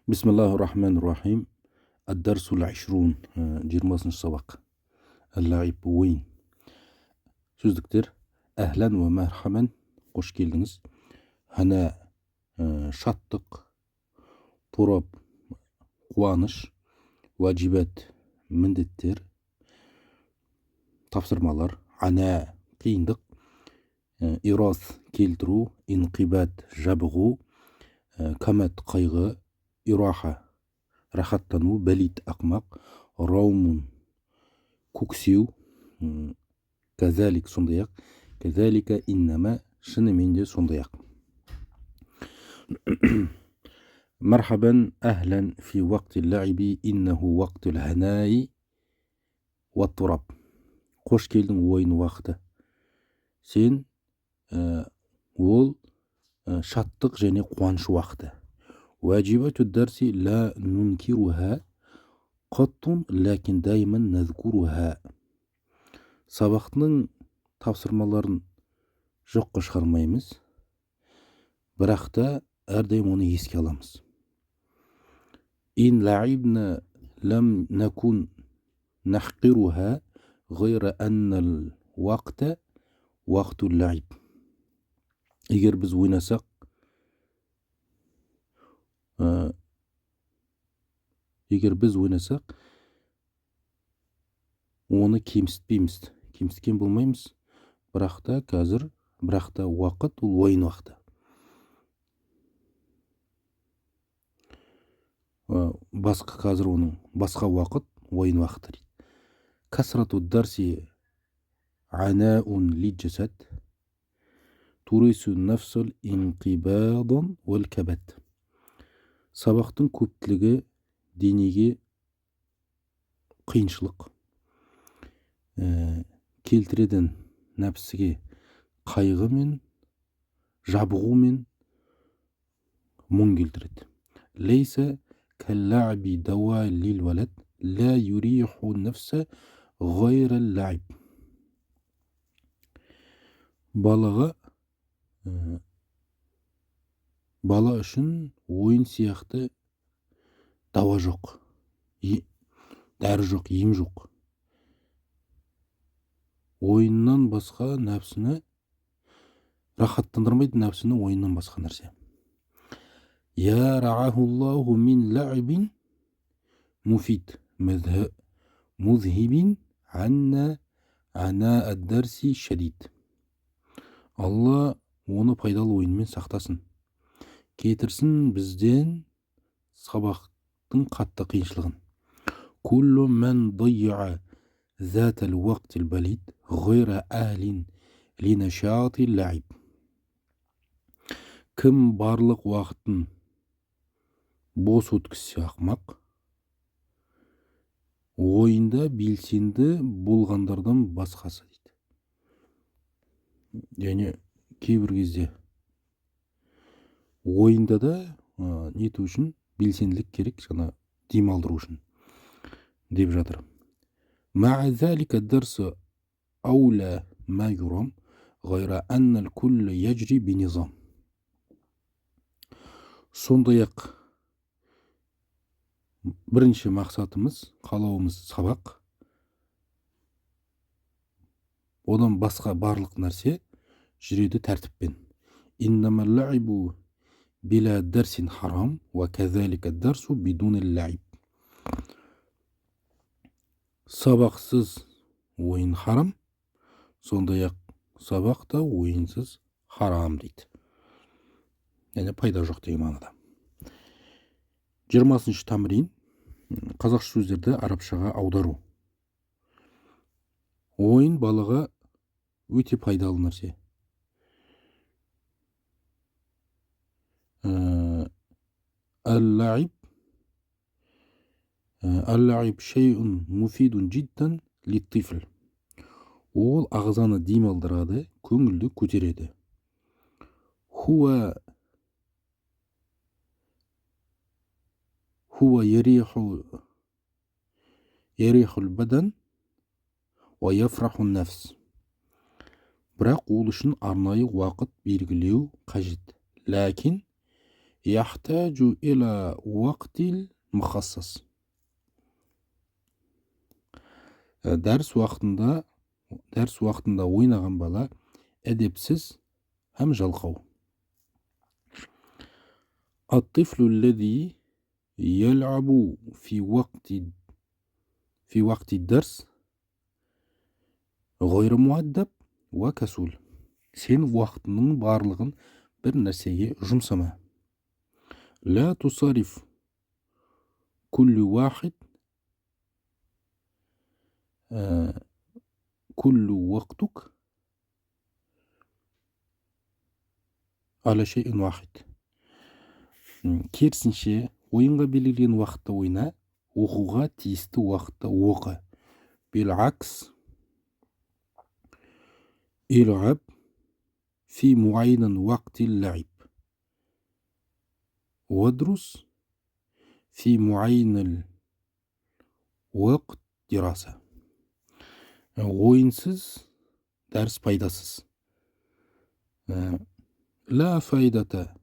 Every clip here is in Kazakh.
Бисмиллахир-рахманир-рахим. Ад-дарсул 20. 20-шы сабақ. Әл-лаиб ойын. Сөздіктер. Әхлән ва мәрхаман. Қош келдіңіз. Хана шаттық. Тураб қуаныш. Ваджибат міндеттер. Тапсырмалар. Ана қиындық. Ирас келтіру. Инқибат жабығу. Камат қайғы. Ираха рахаттану, бәлит ақмақ, раумун көксеу, казалик сондай ақ, казалика иннама шынымен де сондай ақ. Мархабан әхлән фи вақти лаиби иннаху вақтул ханаи ва тураб. Қош келдің ойын уақыты. Сен ол шаттық және қуаныш уақыты. واجبات الدرس لا ننكرها قط لكن دائما نذكرها. Сабақтың тапсырмаларын жоққа шығармаймыз, бірақ та әрдайым оны еске аламыз. إن لعبنا لم نكن نحقرها غير أن الوقت وقت اللعب. Егер біз ойнасақ, оны кемсітпейміз, кемсіткен болмаймыз, бірақ та уақыт ол ойын уақыты. Басқа уақыт ойын уақыты дейді. Касрату дарси анаун лиджасад турису нафсул инқибадан уәл кабат. Сабақтың көптілігі денеге қиыншылық келтіреді, нәпсіге қайғы мен жабығу мен мұң келтіреді. Лейса каллаби дауа лил валад ла юриху нафса ғайра лаиб. Бала үшін ойын сияқты дауа жоқ, дәрі жоқ, ем жоқ. Ойыннан басқа нәпсіні рахаттандырмайды, нәпсіні ойыннан басқа нәрсе. Я рағахуллаху мин лаибин муфид музхибин анна ана ад-дарси шадид. Алла оны пайдалы ойынмен сақтасын. Кетірсін бізден сабақтың қатты қиыншылығын. Куллу ман дайя затал уақтил балид ғайра әхлин линашати лаиб. Кім барлық уақытын бос өткізсе ақмақ, ойында белсенді болғандардан басқасы дейді. Және кейбір кезде ойында да нету үшін белсенділік керек, жаңа демалдыру үшін деп жатыр. Ма'a залика ад-дарс аула ма юрам ғайра анна ал-кулл яджри бинизам. Сондай ақ бірінші мақсатымыз, қалауымыз сабақ. Одан басқа барлық нәрсе жүреді тәртіппен. Иннама лаибу била дарсин харам ва казалика дарсу бидун лаиб. Сабақсыз ойын харам, сондай ақ сабақ та ойынсыз харам дейді. Яғни пайда жоқ деген мағынада. 20-шы тамрин. Қазақша сөздерді арабшаға аудару. Ойын балаға өте пайдалы нәрсе. Ал-лаиб шейун муфидун джиддан литтифл. Ол ағзаны демалдырады, көңілді көтереді. Хуа ярихул бадан ва яфрахун нафс. Бірақ ол үшін арнайы уақыт белгілеу қажет. Ләкин يحتاج إلى وقت مخصص. Дәріс уақытында ойнаған бала әдепсіз һәм жалқау. الطفل الذي يلعب في وقت الدرس غير مؤدب وكسول. Сен уақытының барлығын бір нәрсеге жұмсама. لا تصرف كل وقتك على شيء واحد. Керісінше, ойынға белгіленген уақытта ойна, оқуға тиісті уақытта оқы. بالعكس العب في معين وقت اللعب وادرس في معين الوقت دراسة. ойынсыз дәріс пайдасыз. لا فائدة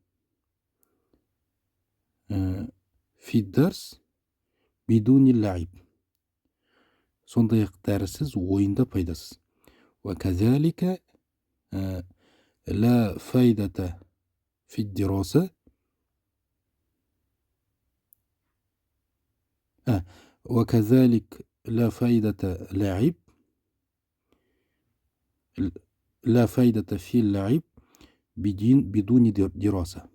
في الدرس بدون اللعب. сондай-ақ дәріссіз ойында пайдасыз. وكذلك لا فائدة في الدراسة وكذلك لا فائدة لا فائدة في اللعب بدون دراسة.